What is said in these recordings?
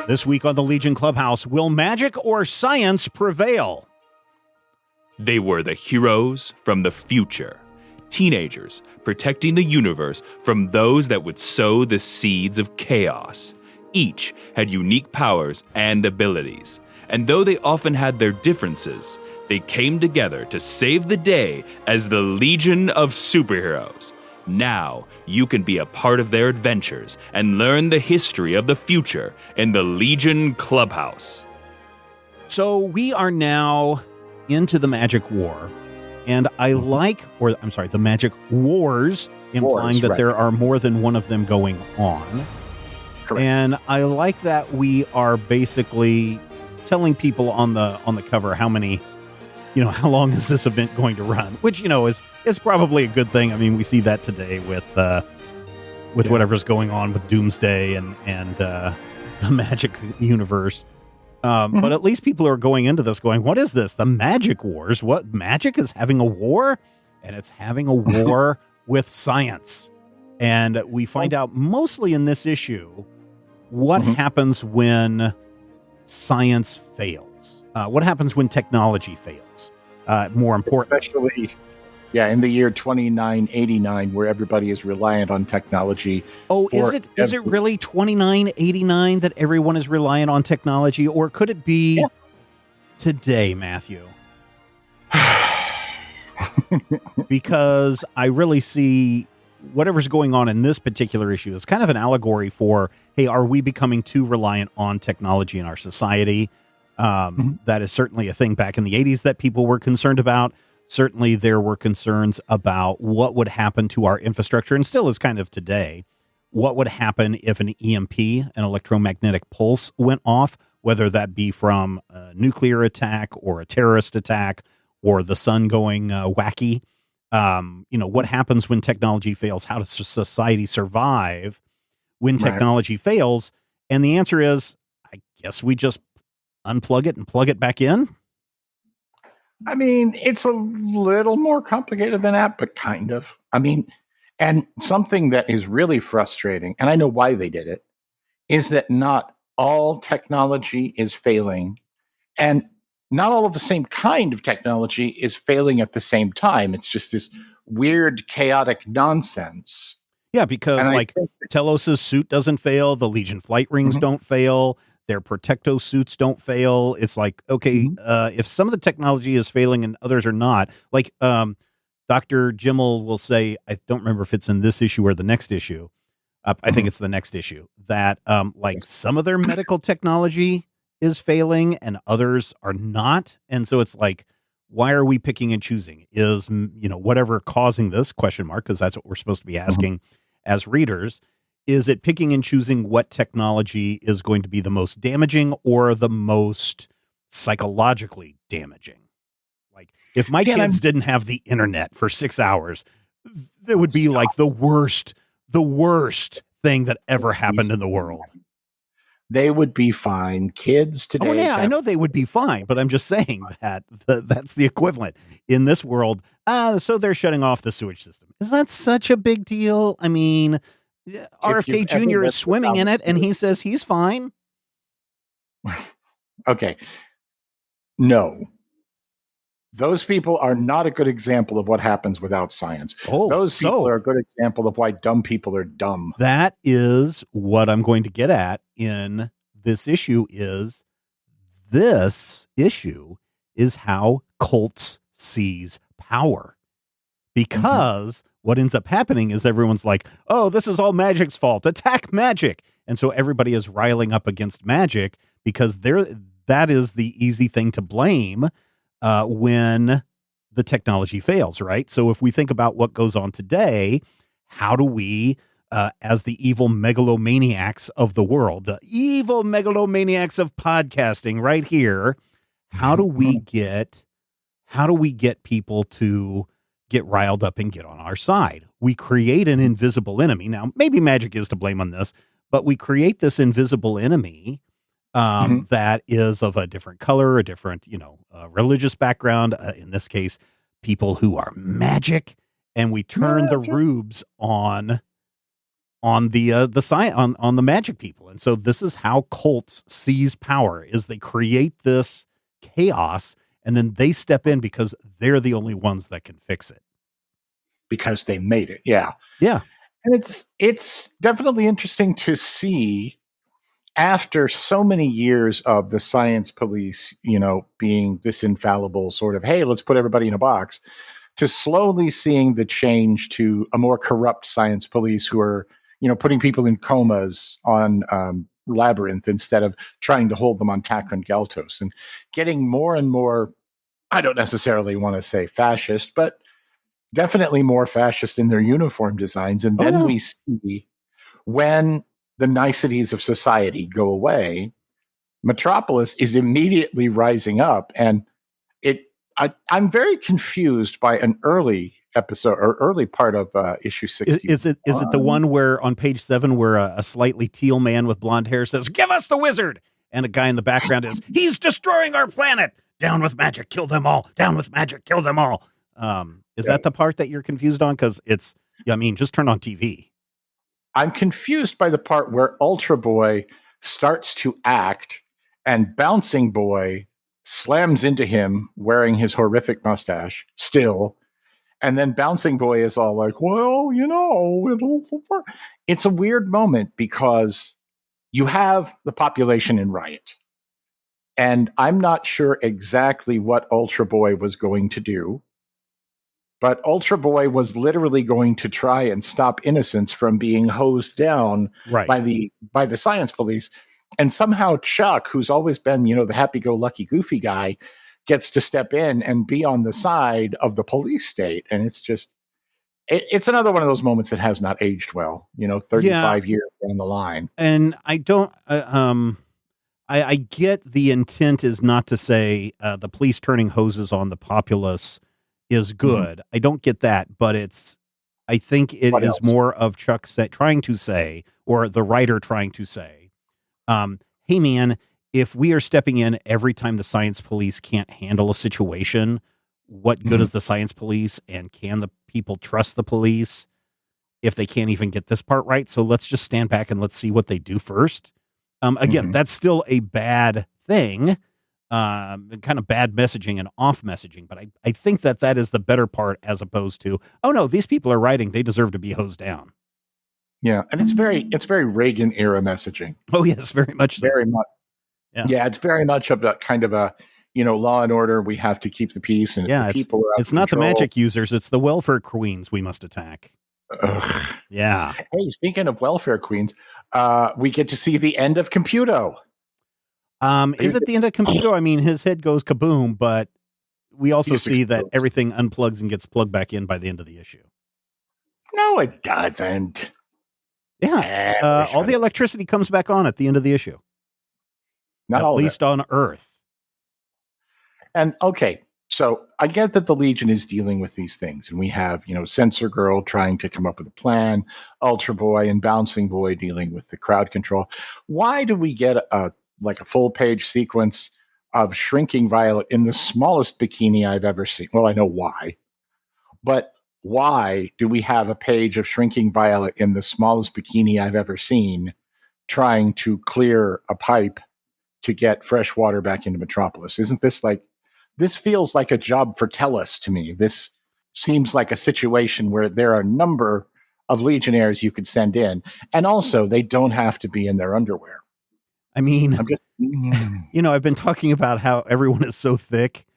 This week on the Legion Clubhouse, will magic or science prevail? They were the heroes from the future, teenagers protecting the universe from those that would sow the seeds of chaos. Each had unique powers and abilities, and though they often had their differences, they came together to save the day as the Legion of Superheroes. Now, you can be a part of their adventures and learn the history of the future in the Legion Clubhouse. So we are now into the Magic War, and the Magic Wars, implying that there are more than one of them going on. Correct. And I like that we are basically telling people on the cover how many, how long is this event going to run? Which, is probably a good thing. I mean, we see that today with whatever's going on with Doomsday and the Magic universe. But at least people are going into this going, what is this? The Magic Wars? What? Magic is having a war? And it's having a war with science. And we find out mostly in this issue what happens when science fails. What happens when technology fails? More important. Especially, in the year 2989, where everybody is reliant on technology. Oh, is it really 2989 that everyone is reliant on technology? Or could it be today, Matthew? Because I really see whatever's going on in this particular issue is kind of an allegory for, hey, are we becoming too reliant on technology in our society? That is certainly a thing back in the 80s that people were concerned about. Certainly there were concerns about what would happen to our infrastructure, and still is kind of today. What would happen if an EMP, an electromagnetic pulse, went off, whether that be from a nuclear attack or a terrorist attack or the sun going wacky? What happens when technology fails? How does society survive when technology fails? And the answer is, I guess we just unplug it and plug it back in. I mean, it's a little more complicated than that, but kind of. I mean, and something that is really frustrating, and I know why they did it, is that not all technology is failing, and not all of the same kind of technology is failing at the same time. It's just this weird, chaotic nonsense. Yeah, because Telos's suit doesn't fail, the Legion flight rings don't fail, their Protecto suits don't fail. It's like, okay, if some of the technology is failing and others are not, like Dr. Jimmel will say, I don't remember if it's in this issue or the next issue. I think it's the next issue that some of their medical technology is failing and others are not. And so it's like, why are we picking and choosing? Is, whatever causing this question mark, because that's what we're supposed to be asking as readers. Is it picking and choosing what technology is going to be the most damaging or the most psychologically damaging? Like, if my kids didn't have the internet for 6 hours, that would be like the worst thing that ever happened in the world. They would be fine. Kids today. Oh, yeah, I know they would be fine, but I'm just saying that that's the equivalent in this world. So they're shutting off the sewage system. Is that such a big deal? I mean, RFK Jr. is swimming in it, and he says he's fine. Okay. No. Those people are not a good example of what happens without science. Those people are a good example of why dumb people are dumb. That is what I'm going to get at in this issue is how cults seize power. Because what ends up happening is everyone's like, oh, this is all magic's fault. Attack magic. And so everybody is riling up against magic because that is the easy thing to blame when the technology fails, right? So if we think about what goes on today, how do we, as the evil megalomaniacs of the world, the evil megalomaniacs of podcasting right here, how do we get people to get riled up and get on our side? We create an invisible enemy. Now, maybe magic is to blame on this, but we create this invisible enemy that is of a different color, a different, religious background. In this case, people who are magic, and we turn the rubes on on the science on the magic people. And so this is how cults seize power: is they create this chaos and then they step in because they're the only ones that can fix it. Because they made it. Yeah. Yeah. And it's definitely interesting to see, after so many years of the science police, being this infallible sort of, hey, let's put everybody in a box, to slowly seeing the change to a more corrupt science police who are, putting people in comas on Labyrinth instead of trying to hold them on Takran Galtos, and getting more and more, I don't necessarily want to say fascist, but definitely more fascist in their uniform designs. And Oh, then yeah. we see, when the niceties of society go away, Metropolis is immediately rising up. And I'm very confused by an early episode or early part of issue 60. Is it the one where on page 7 where a slightly teal man with blonde hair says, "Give us the wizard," and a guy in the background is, "He's destroying our planet. Down with magic, kill them all. Down with magic, kill them all." Is that the part that you're confused on? Because just turn on TV. I'm confused by the part where Ultra Boy starts to act and Bouncing Boy slams into him wearing his horrific mustache still. And then Bouncing Boy is all like, well, it's a weird moment because you have the population in riot. And I'm not sure exactly what Ultra Boy was going to do. But Ultra Boy was literally going to try and stop innocents from being hosed down by the science police. And somehow Chuck, who's always been, the happy-go-lucky goofy guy, gets to step in and be on the side of the police state. And it's just, it's another one of those moments that has not aged well, 35 years down the line. And I don't, I get the intent is not to say the police turning hoses on the populace is good. I don't get that, but I think it is more of Chuck trying to say, or the writer trying to say, hey man, if we are stepping in every time the science police can't handle a situation, what good is the science police, and can the people trust the police if they can't even get this part right? So let's just stand back and let's see what they do first. Again, that's still a bad thing. Kind of bad messaging and off messaging, but I think that is the better part, as opposed to, oh no, these people are writing, they deserve to be hosed down. Yeah, and it's very Reagan era messaging. Oh yes, very much so. Very much. Yeah, it's very much of a kind of a, law and order. We have to keep the peace, and yeah, the people are out it's not control. The magic users, it's the welfare queens we must attack. Ugh. Yeah. Hey, speaking of welfare queens, we get to see the end of Computo. Is it the end of Computo? I mean, his head goes kaboom, but we also see that everything unplugs and gets plugged back in by the end of the issue. No, it doesn't. Yeah. All the electricity comes back on at the end of the issue. Not at all least on Earth. And okay, so I get that the Legion is dealing with these things, and we have, Sensor Girl trying to come up with a plan, Ultra Boy and Bouncing Boy dealing with the crowd control. Why do we get a full page sequence of Shrinking Violet in the smallest bikini I've ever seen? Well, I know why, but why do we have a page of Shrinking Violet in the smallest bikini I've ever seen trying to clear a pipe to get fresh water back into Metropolis? Isn't this this feels like a job for Tellus to me. This seems like a situation where there are a number of Legionnaires you could send in, and also they don't have to be in their underwear. I mean, I'm just, I've been talking about how everyone is so thick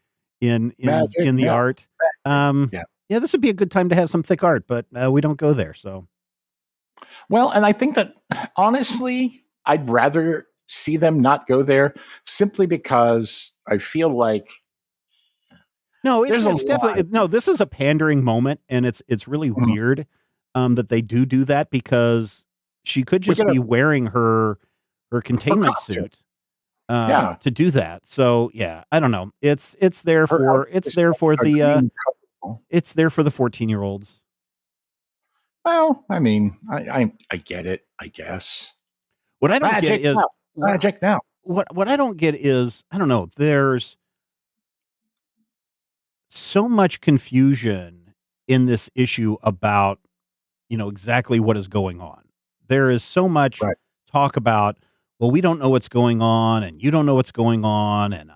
in the art. Yeah, this would be a good time to have some thick art, but we don't go there. So, well, and I think that honestly, I'd rather see them not go there, simply because I feel like it's definitely this is a pandering moment, and it's really weird that they do that, because she could just be wearing her containment suit to do that. So yeah, I don't know. It's there for the 14-year-olds. Well, I mean, I get it, I guess. What I don't Magic get is Magic now. What I don't get is, I don't know, there's so much confusion in this issue about exactly what is going on. There is so much talk about, well, we don't know what's going on, and you don't know what's going on, and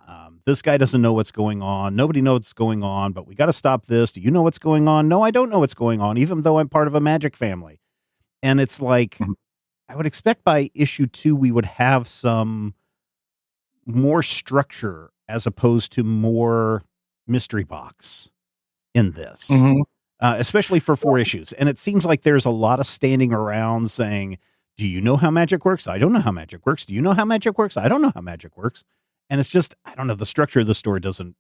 this guy doesn't know what's going on. Nobody knows what's going on, but we got to stop this. Do you know what's going on? No, I don't know what's going on, even though I'm part of a magic family. And it's like, I would expect by issue 2, we would have some more structure as opposed to more mystery box in this, especially for 4 issues. And it seems like there's a lot of standing around saying, do you know how magic works? I don't know how magic works. Do you know how magic works? I don't know how magic works. And it's just, I don't know, the structure of the story doesn't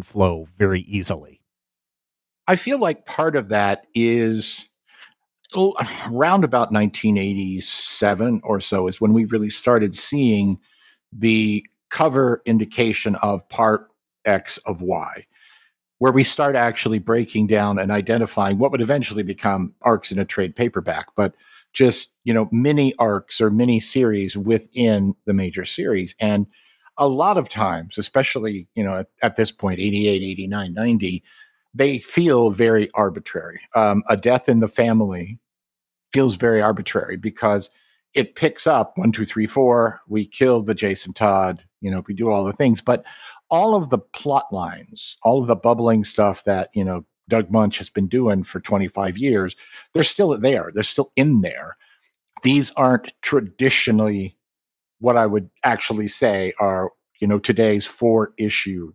flow very easily. I feel like part of that is around about 1987 or so is when we really started seeing the cover indication of part X of Y, where we start actually breaking down and identifying what would eventually become arcs in a trade paperback, but just, mini arcs or mini series within the major series. And a lot of times, especially, at this point, 88, 89, 90, they feel very arbitrary. A death in the family feels very arbitrary because it picks up 1, 2, 3, 4. We killed the Jason Todd, we do all the things, but all of the plot lines, all of the bubbling stuff that, Doug Munch has been doing for 25 years, they're still there. They're still in there. These aren't traditionally what I would actually say are, today's 4-issue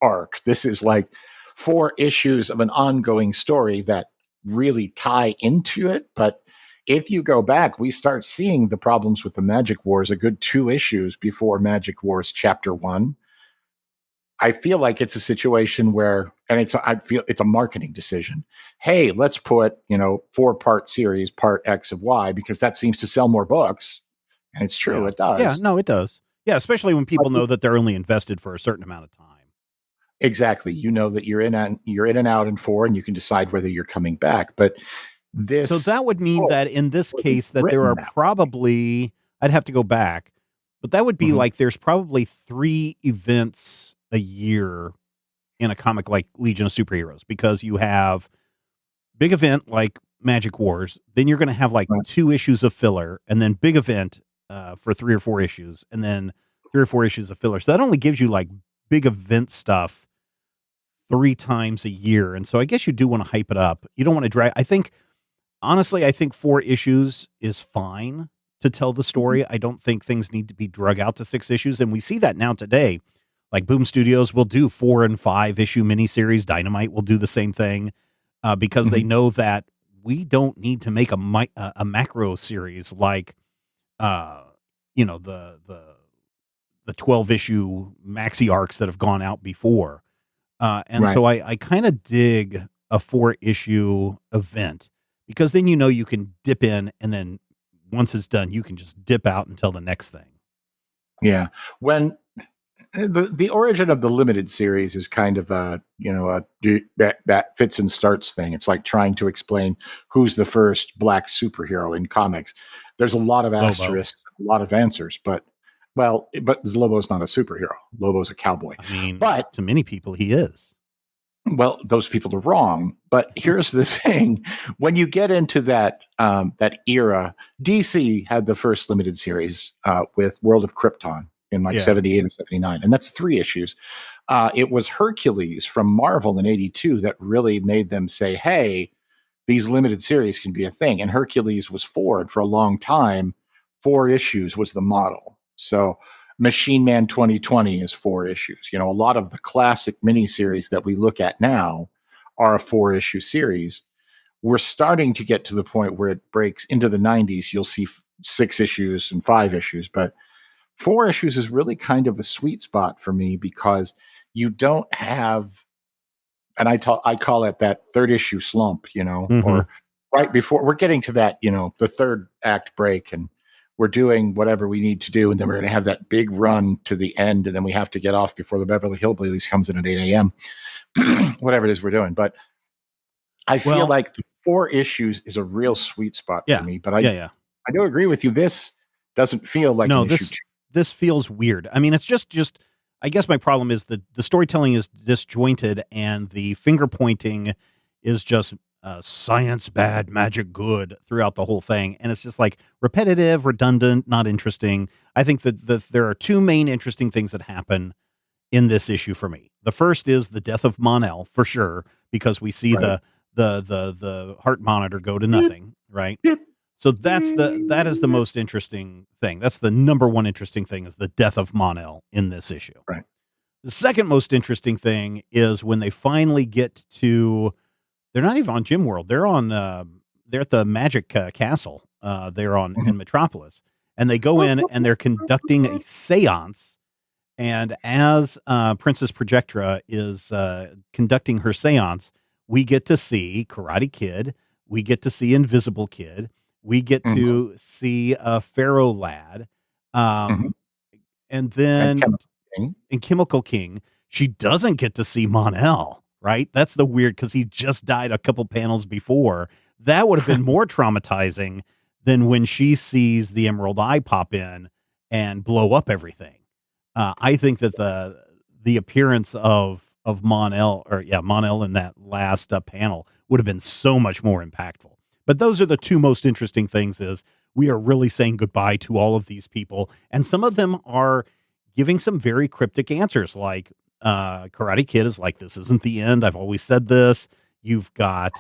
arc. This is like 4 issues of an ongoing story that really tie into it. But if you go back, we start seeing the problems with the Magic Wars a good 2 issues before Magic Wars Chapter 1. I feel like it's a situation where, I feel it's a marketing decision. Hey, let's put, 4-part series, part X of Y, because that seems to sell more books. And it's true, it does. Yeah, no, it does. Yeah, especially when people know that they're only invested for a certain amount of time. Exactly. You know that you're in and out in 4, and you can decide whether you're coming back. But so that would mean that in this case that there are probably, I'd have to go back, but that would be like there's probably 3 events a year in a comic like Legion of Superheroes, because you have big event like Magic Wars, then you're going to have like 2 issues of filler, and then big event for 3 or 4 issues, and then 3 or 4 issues of filler. So that only gives you like big event stuff 3 times a year. And so I guess you do want to hype it up. You don't want to drag. Honestly, I think 4 issues is fine to tell the story. I don't think things need to be drug out to 6 issues. And we see that now today. Like Boom Studios will do 4 and 5 issue miniseries. Dynamite will do the same thing because they know that we don't need to make a macro series like, the 12 issue maxi arcs that have gone out before. So I kind of dig a 4 issue event, because then you can dip in, and then once it's done, you can just dip out until the next thing. Yeah. When the origin of the limited series is kind of that fits and starts thing. It's like trying to explain who's the first black superhero in comics. There's a lot of asterisks, a lot of answers, but Lobo's not a superhero. Lobo's a cowboy. I mean, but to many people, he is. Well, those people are wrong. But here's the thing: when you get into that era, DC had the first limited series with World of Krypton in 78 or 79, and that's 3 issues. It was Hercules from Marvel in 82 that really made them say, "Hey, these limited series can be a thing." And Hercules was 4, and for a long time, 4 issues was the model. So Machine Man 2020 is 4 issues. A lot of the classic miniseries that we look at now are a 4-issue series. We're starting to get to the point where it breaks into the 90s. You'll see 6 issues and 5 issues, but 4 issues is really kind of a sweet spot for me, because you don't have, and I call it that 3rd issue slump, or right before we're getting to that, the 3rd act break, and we're doing whatever we need to do, and then we're going to have that big run to the end, and then we have to get off before the Beverly Hillbillies comes in at 8 a.m. Whatever it is we're doing. But I feel like the 4 issues is a real sweet spot for me. But I do agree with you. This doesn't feel like an issue. This feels weird. I mean, it's just I guess my problem is the storytelling is disjointed, and the finger pointing is just science bad, magic good throughout the whole thing. And it's just like repetitive, redundant, not interesting. I think that there are two main interesting things that happen in this issue for me. The first is the death of Mon-El for sure, because we see Right. the heart monitor go to nothing, right? So that is the most interesting thing. That's the number one interesting thing, is the death of Mon-El in this issue. Right. The second most interesting thing is when they finally get to, they're not even on Gym World. They're on, they're at the Magic Castle. They're on in Metropolis, and they go in and they're conducting a seance. And as Princess Projectra is conducting her seance, we get to see Karate Kid. We get to see Invisible Kid. We get to see Pharaoh Lad. And then in Chemical King, she doesn't get to see Mon-El, right? That's the weird, because he just died a couple panels before. That would have been more traumatizing than when she sees the Emerald Eye pop in and blow up everything. I think that the appearance of Mon-El, Mon-El in that last panel would have been so much more impactful. But those are the two most interesting things, is we are really saying goodbye to all of these people. And some of them are giving some very cryptic answers, like Karate Kid is like, this isn't the end. I've always said this. You've got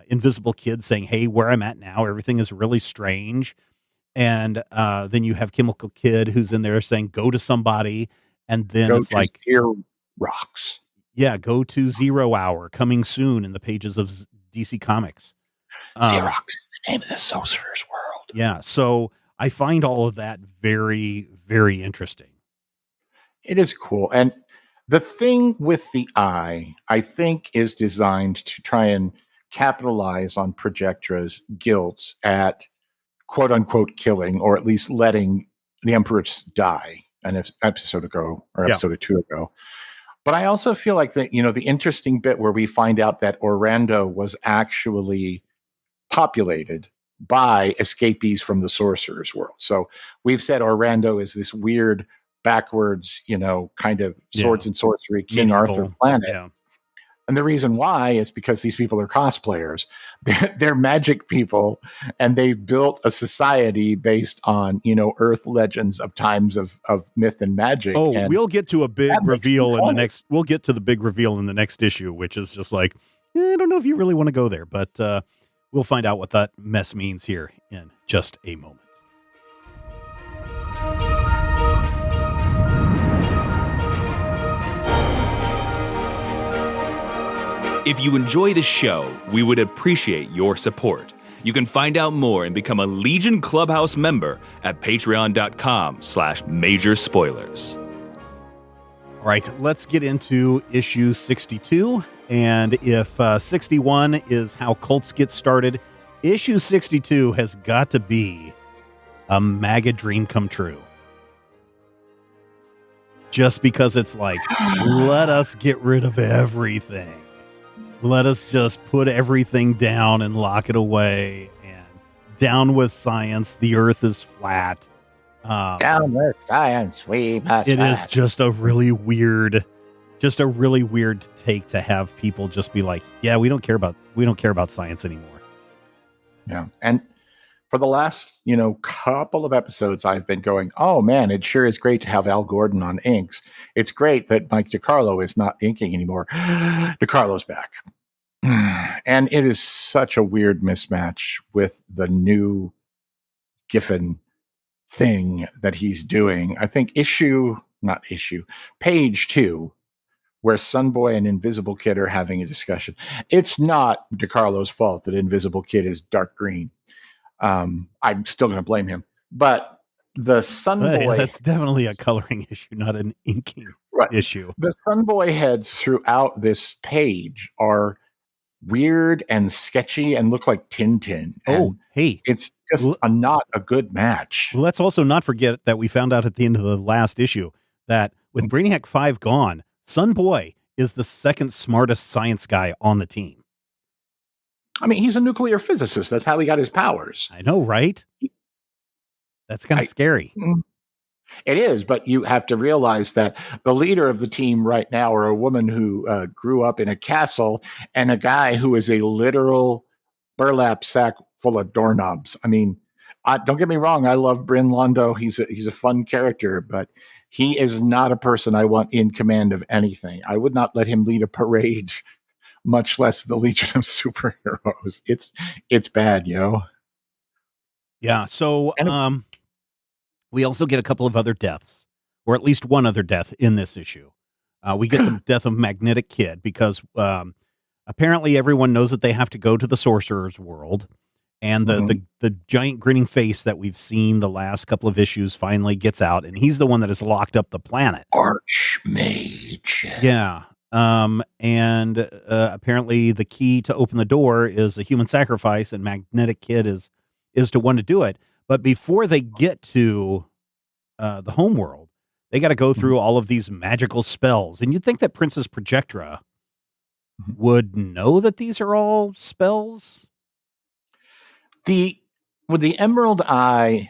Invisible Kid saying, hey, where I'm at now, everything is really strange. And then you have Chemical Kid who's in there saying, go to somebody. And then it's like, Zero Rocks. Yeah, go to 0 Hour, coming soon in the pages of DC Comics. Xerox is the name of the Sorcerer's World. Yeah, so I find all of that very, very interesting. It is cool. And the thing with the eye, I think, is designed to try and capitalize on Projectra's guilt at quote unquote killing, or at least letting the Empress die an episode ago, or episode or two ago. But I also feel like that, the interesting bit where we find out that Orlando was actually populated by escapees from the Sorcerer's World. So we've said Orlando is this weird backwards, kind of swords and sorcery King Medieval Arthur planet. Yeah. And the reason why is because these people are cosplayers. They're magic people, and they've built a society based on, Earth legends of times of myth and magic. Oh, and we'll get to a big reveal in the next. We'll get to the big reveal in the next issue, which is just like, I don't know if you really want to go there, but we'll find out what that mess means here in just a moment. If you enjoy the show, we would appreciate your support. You can find out more and become a Legion Clubhouse member at patreon.com/major spoilers. All right, let's get into issue 62. And if 61 is how cults get started, issue 62 has got to be a MAGA dream come true. Just because it's like, let us get rid of everything. Let us just put everything down and lock it away, and down with science. The earth is flat. Down with science, we must. It is just a really weird take to have people just be like, yeah, we don't care about science anymore. Yeah. And for the last, couple of episodes, I've been going, oh man, it sure is great to have Al Gordon on inks. It's great that Mike DeCarlo is not inking anymore. DeCarlo's back. And it is such a weird mismatch with the new Giffen thing that he's doing. I think page 2, where Sunboy and Invisible Kid are having a discussion. It's not DeCarlo's fault that Invisible Kid is dark green. I'm still going to blame him. But the Sunboy... That's definitely a coloring issue, not an inking issue. The Sunboy heads throughout this page are weird and sketchy and look like Tintin. Oh, hey. It's just not a good match. Let's also not forget that we found out at the end of the last issue that with Brainiac 5 gone, Sunboy is the second smartest science guy on the team. I mean, he's a nuclear physicist. That's how he got his powers. I know, right? That's kind of scary. It is, but you have to realize that the leader of the team right now are a woman who grew up in a castle and a guy who is a literal burlap sack full of doorknobs. I mean, don't get me wrong. I love Bryn Londo. He's a fun character, but he is not a person I want in command of anything. I would not let him lead a parade, much less the Legion of Superheroes. It's bad, yo. Yeah. So, we also get a couple of other deaths, or at least one other death in this issue. We get the death of Magnetic Kid because apparently everyone knows that they have to go to the Sorcerer's World, and the giant grinning face that we've seen the last couple of issues finally gets out, and he's the one that has locked up the planet. Archmage. Yeah. And apparently the key to open the door is a human sacrifice, and Magnetic Kid is the one to do it. But before they get to the homeworld, they got to go through all of these magical spells. And you'd think that Princess Projectra would know that these are all spells. When the Emerald Eye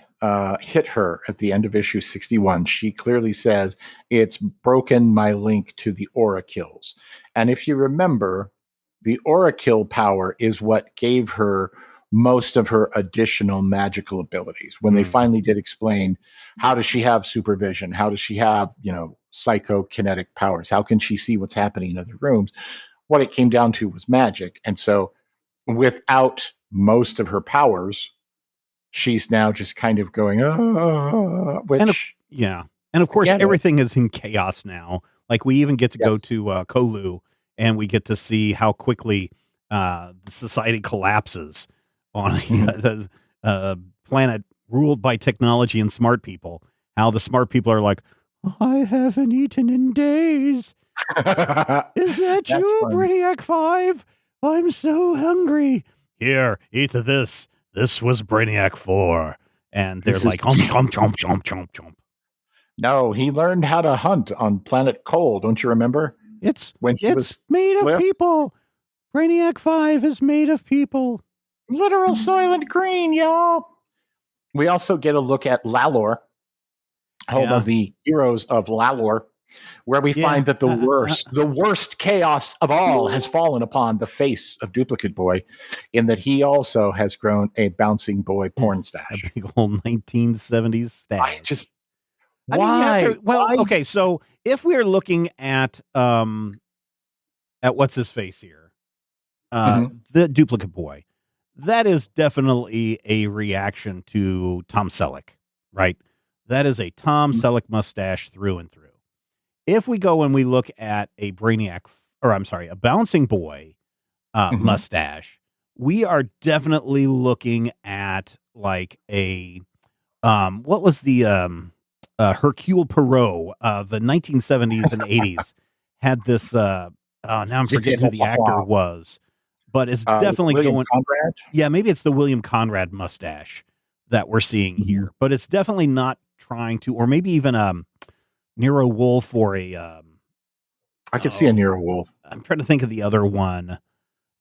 hit her at the end of issue 61, she clearly says, "It's broken my link to the Aura Kills." And if you remember, the Aura Kill power is what gave her most of her additional magical abilities. When they finally did explain, how does she have supervision? How does she have, psychokinetic powers? How can she see what's happening in other rooms? What it came down to was magic. And so without most of her powers, she's now just kind of going, which... And of course, everything is in chaos now. Like, we even get to go to Kolu, and we get to see how quickly the society collapses on the planet ruled by technology and smart people. How the smart people are like, "I haven't eaten in days. Is that you, Brainiac 5? I'm so hungry. Here, eat this. This was Brainiac 4. And they're like, chomp, chomp, chomp, chomp, chomp. No, he learned how to hunt on Planet Coal. Don't you remember? It's made of people. Brainiac 5 is made of people. Literal Soylent Green, y'all. We also get a look at Lalor, home of the heroes of Lalor, where we find that the worst chaos of all has fallen upon the face of Duplicate Boy, in that he also has grown a bouncing boy porn stash. A big old 1970s stash. Why? Okay, so if we're looking at what's his face here, the Duplicate Boy, that is definitely a reaction to Tom Selleck, right? That is a Tom Selleck mustache through and through. If we go and we look at a a bouncing boy mustache, we are definitely looking at like a what was the Hercule Poirot, the 1970s and 80s had this now I'm forgetting who the actor was, but it's definitely William Conrad? Yeah, maybe it's the William Conrad mustache that we're seeing here, but it's definitely not trying to, or maybe even Nero Wolfe or a I could see a Nero Wolfe. I'm trying to think of the other one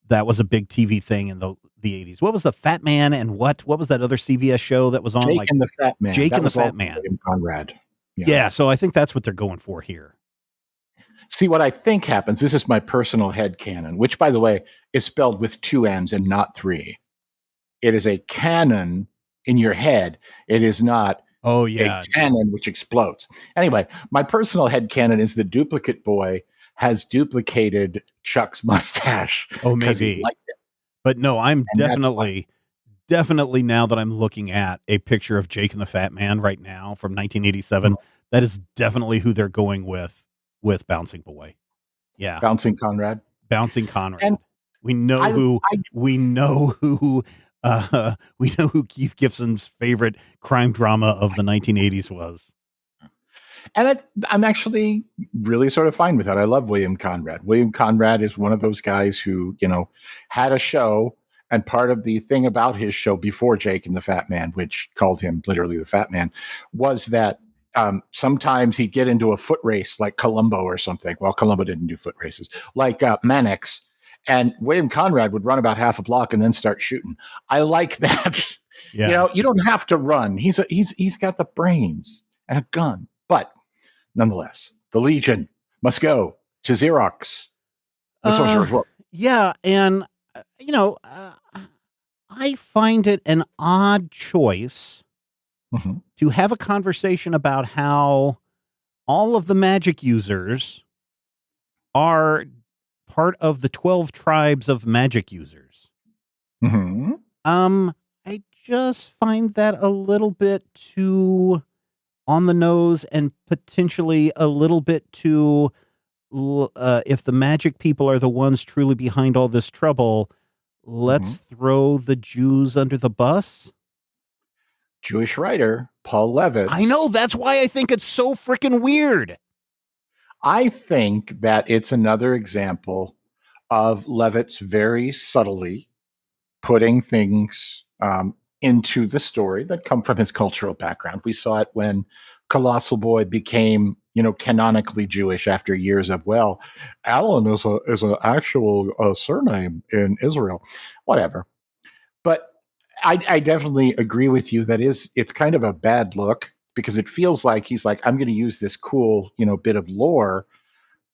that was a big TV thing in the 80s. What was the Fat Man, and what was that other CBS show that was on? Jake and the Fat Man. Jake and the Fat Man. William Conrad. Yeah, so I think that's what they're going for here. See, what I think happens, this is my personal headcanon, which, by the way, is spelled with 2 N's and not 3. It is a cannon in your head. It is not a cannon which explodes. Anyway, my personal headcanon is the Duplicate Boy has duplicated Chuck's mustache. Oh, maybe. But no, I'm definitely now that I'm looking at a picture of Jake and the Fat Man right now from 1987, that is definitely who they're going with Bouncing Boy. Yeah. Bouncing Conrad. And we know who Keith Giffen's favorite crime drama of the 1980s was. And I'm actually really sort of fine with that. I love William Conrad. William Conrad is one of those guys who, had a show, and part of the thing about his show before Jake and the Fat Man, which called him literally the Fat Man, was that sometimes he'd get into a foot race like Columbo or something. Well, Columbo didn't do foot races, like Mannix. And William Conrad would run about half a block and then start shooting. I like that. Yeah. You don't have to run. He's got the brains. and a gun. But nonetheless, the Legion must go to Xerox, the Sorcerer's World. Yeah, and I find it an odd choice to have a conversation about how all of the magic users are part of the 12 tribes of magic users. I just find that a little bit too on the nose and potentially a little bit too, if the magic people are the ones truly behind all this trouble, let's throw the Jews under the bus. Jewish writer Paul Levitz. I know, that's why I think it's so freaking weird. I think that it's another example of Levitz very subtly putting things into the story that come from his cultural background. We saw it when Colossal Boy became, canonically Jewish after years of, well, Alan is an actual surname in Israel, whatever. But I definitely agree with you that it's kind of a bad look, because it feels like he's like, I'm going to use this cool, bit of lore,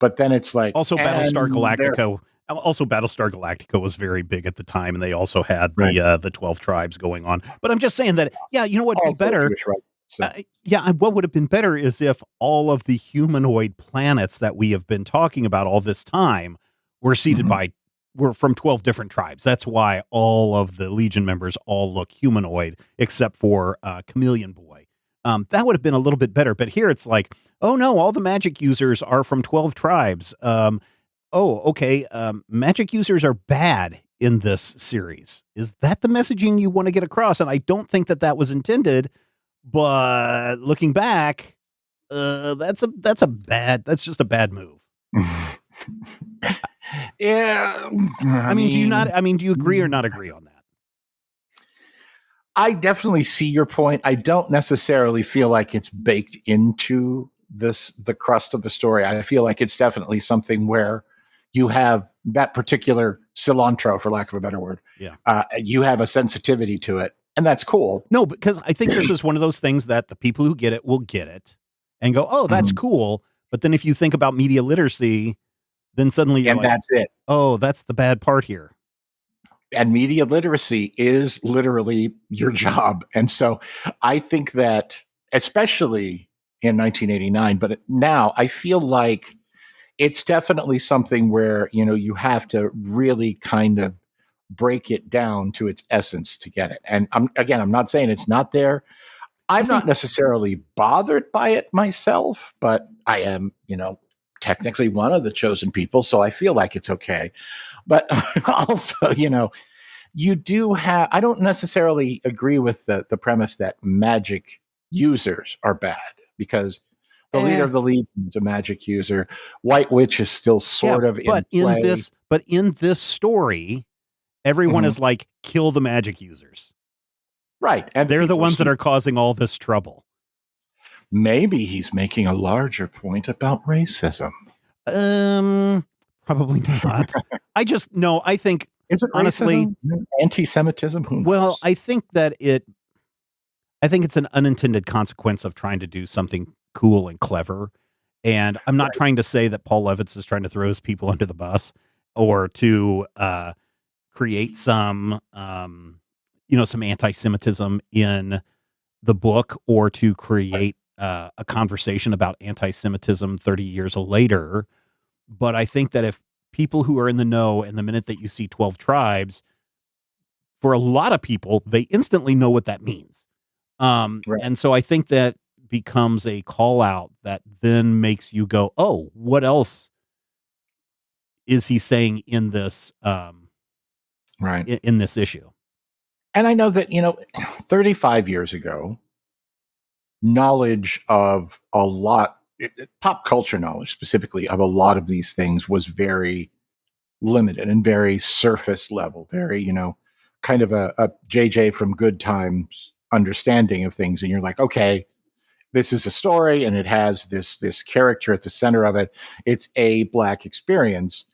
but then it's like also Battlestar Galactica. Also, Battlestar Galactica was very big at the time, and they also had the 12 tribes going on. But I'm just saying that, you know what would be better? What would have been better is if all of the humanoid planets that we have been talking about all this time were seeded were from 12 different tribes. That's why all of the Legion members all look humanoid, except for Chameleon Boy. That would have been a little bit better. But here it's like, oh no, all the magic users are from 12 tribes. Magic users are bad in this series. Is that the messaging you want to get across? And I don't think that was intended, but looking back, that's just a bad move. Yeah. I mean, do you agree or not agree on that? I definitely see your point. I don't necessarily feel like it's baked into the crust of the story. I feel like it's definitely something where you have that particular cilantro, for lack of a better word. Yeah. You have a sensitivity to it, and that's cool. No, because I think this is one of those things that the people who get it will get it and go, oh, that's cool. But then if you think about media literacy, then suddenly you're like, that's it. Oh, that's the bad part here. And media literacy is literally your job. And so I think that, especially in 1989, but now I feel like it's definitely something where, you have to really kind of break it down to its essence to get it. And I'm not saying it's not there. I'm not necessarily bothered by it myself, but I am, technically one of the chosen people. So I feel like it's okay. But also, you do have, I don't necessarily agree with the premise that magic users are bad, because the leader of the Legion is a magic user. White Witch is still sort of in play. But in this story, everyone is like, kill the magic users. Right. And they're the ones that are causing all this trouble. Maybe he's making a larger point about racism. Probably not. I think, is it honestly racism? Anti-Semitism? Well, I think it's an unintended consequence of trying to do something cool and clever. And I'm not trying to say that Paul Levitz is trying to throw his people under the bus or to create some anti-Semitism in the book, or to create a conversation about anti-Semitism 30 years later. But I think that if people who are in the know, and the minute that you see 12 tribes, for a lot of people, they instantly know what that means. And so I think that becomes a call out that then makes you go, oh, what else is he saying in this, in this issue? And I know that, 35 years ago, knowledge of a lot, pop culture knowledge specifically of a lot of these things was very limited and very surface level, very, kind of a JJ from Good Times understanding of things. And you're like, okay, this is a story and it has this character at the center of it. It's a Black experience.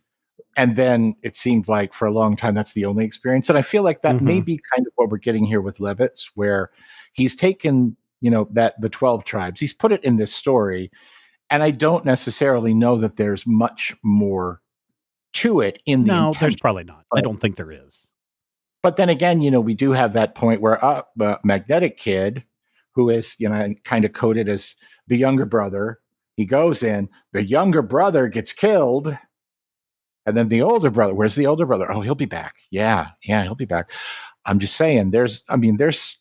And then it seemed like for a long time, that's the only experience. And I feel like that may be kind of what we're getting here with Levitz, where he's taken that the 12 tribes. He's put it in this story, and I don't necessarily know that there's much more to it in the No, intention. there's probably not. I don't think there is. But then again, we do have that point where Magnetic Kid, who is, kind of coded as the younger brother, he goes in, the younger brother gets killed, and then the older brother, where's the older brother? Oh, he'll be back. Yeah, he'll be back. I'm just saying, there's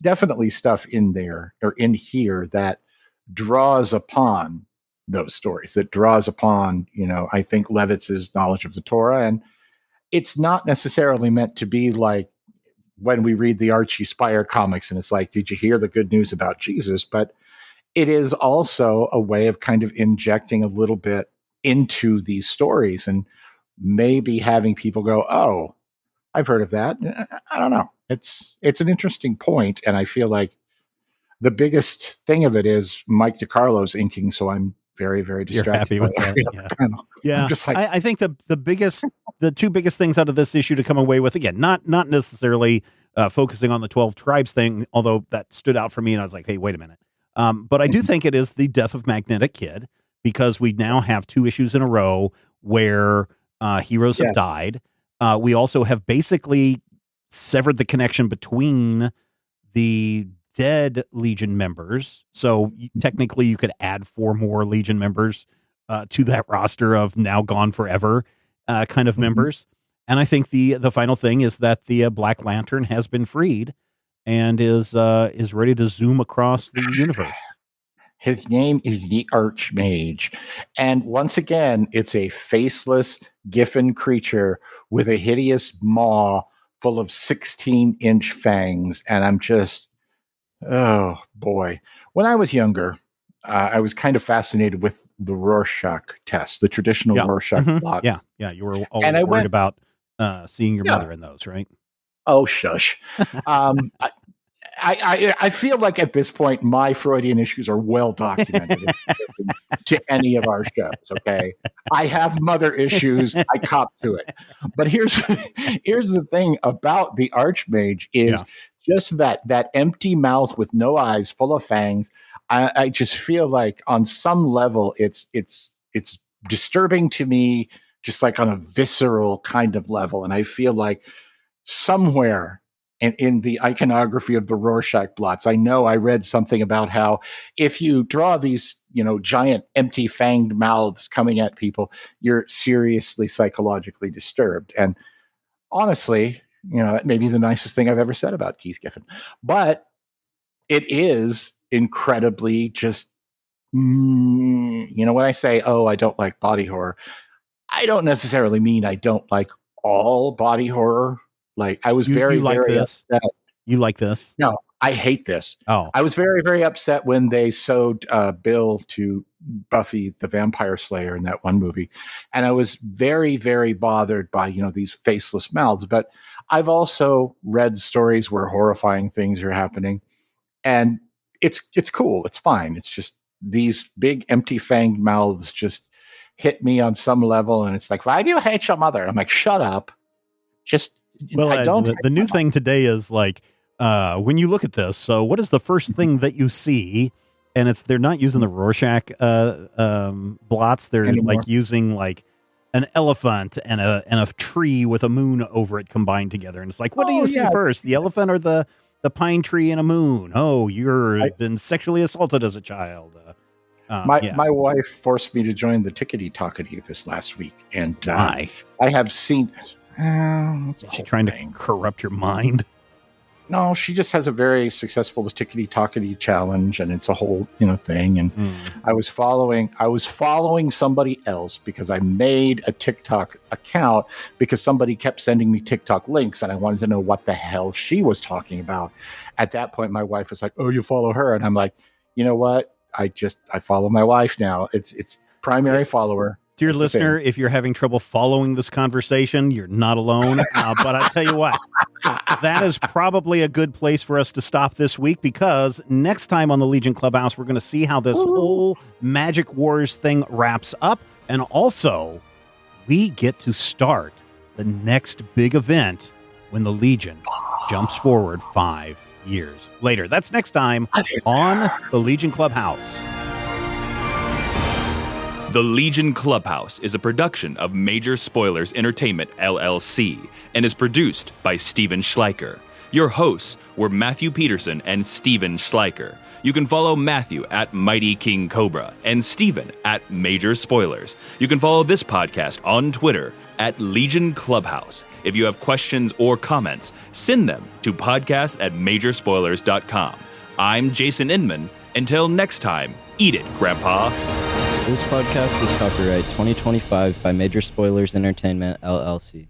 definitely stuff in there or in here that draws upon those stories, that draws upon, I think Levitz's knowledge of the Torah. And it's not necessarily meant to be like when we read the Archie Spire comics and it's like, did you hear the good news about Jesus? But it is also a way of kind of injecting a little bit into these stories and maybe having people go, oh, I've heard of that. I don't know. It's an interesting point, and I feel like the biggest thing of it is Mike DeCarlo's inking, so I'm very, very distracted. You're happy with that. Yeah. I'm just like, I think the two biggest things out of this issue to come away with, again, not necessarily focusing on the 12 tribes thing, although that stood out for me, and I was like, hey, wait a minute. But I do think it is the death of Magnetic Kid, because we now have 2 issues in a row where heroes have died. We also have basically severed the connection between the dead Legion members. So technically you could add 4 more Legion members to that roster of now gone forever kind of members. And I think the final thing is that the Black Lantern has been freed and is ready to zoom across the universe. His name is the Archmage. And once again, it's a faceless Giffen creature with a hideous maw full of 16-inch fangs. And I'm just, oh boy. When I was younger, I was kind of fascinated with the Rorschach test, the traditional Rorschach blot. Yeah. You were always worried about seeing your mother in those, right? Oh, shush. I feel like at this point, my Freudian issues are well documented to any of our shows. Okay. I have mother issues. I cop to it. But here's the thing about the Archmage is just that empty mouth with no eyes, full of fangs. I just feel like on some level, it's disturbing to me, just like on a visceral kind of level. And I feel like somewhere in the iconography of the Rorschach blots, I know I read something about how if you draw these, giant empty fanged mouths coming at people, you're seriously psychologically disturbed. And honestly, that may be the nicest thing I've ever said about Keith Giffen, but it is incredibly just, when I say, oh, I don't like body horror, I don't necessarily mean I don't like all body horror. Like I was very upset. You like this? No, I hate this. Oh, I was very, very upset when they sewed Bill to Buffy the Vampire Slayer in that one movie. And I was very, very bothered by, these faceless mouths. But I've also read stories where horrifying things are happening. And it's cool. It's fine. It's just these big empty fanged mouths just hit me on some level. And it's like, why do you hate your mother? I'm like, shut up. Just, well, I don't. The new thing today is like, when you look at this, so what is the first thing that you see? And they're not using the Rorschach blots. They're anymore. Like using like an elephant and a tree with a moon over it combined together. And it's like, what do you see first? The elephant or the pine tree and a moon? Oh, you've been sexually assaulted as a child. My wife forced me to join the Tickety-Tockety this last week. And I have seen... Is she trying to corrupt your mind? No, she just has a very successful Tickety-Tockety challenge, and it's a whole thing. And I was following somebody else because I made a TikTok account because somebody kept sending me TikTok links, and I wanted to know what the hell she was talking about. At that point, my wife was like, "Oh, you follow her," and I'm like, "You know what? I follow my wife now. It's primary follower." Dear listener, if you're having trouble following this conversation, you're not alone. But I tell you what, that is probably a good place for us to stop this week, because next time on the Legion Clubhouse, we're going to see how this whole Magic Wars thing wraps up. And also, we get to start the next big event when the Legion jumps forward 5 years later. That's next time on the Legion Clubhouse. The Legion Clubhouse is a production of Major Spoilers Entertainment, LLC, and is produced by Steven Schleicher. Your hosts were Matthew Peterson and Steven Schleicher. You can follow Matthew at Mighty King Cobra and Steven at Major Spoilers. You can follow this podcast on Twitter at Legion Clubhouse. If you have questions or comments, send them to podcast@majorspoilers.com. I'm Jason Inman. Until next time, eat it, Grandpa. This podcast is copyright 2025 by Major Spoilers Entertainment, LLC.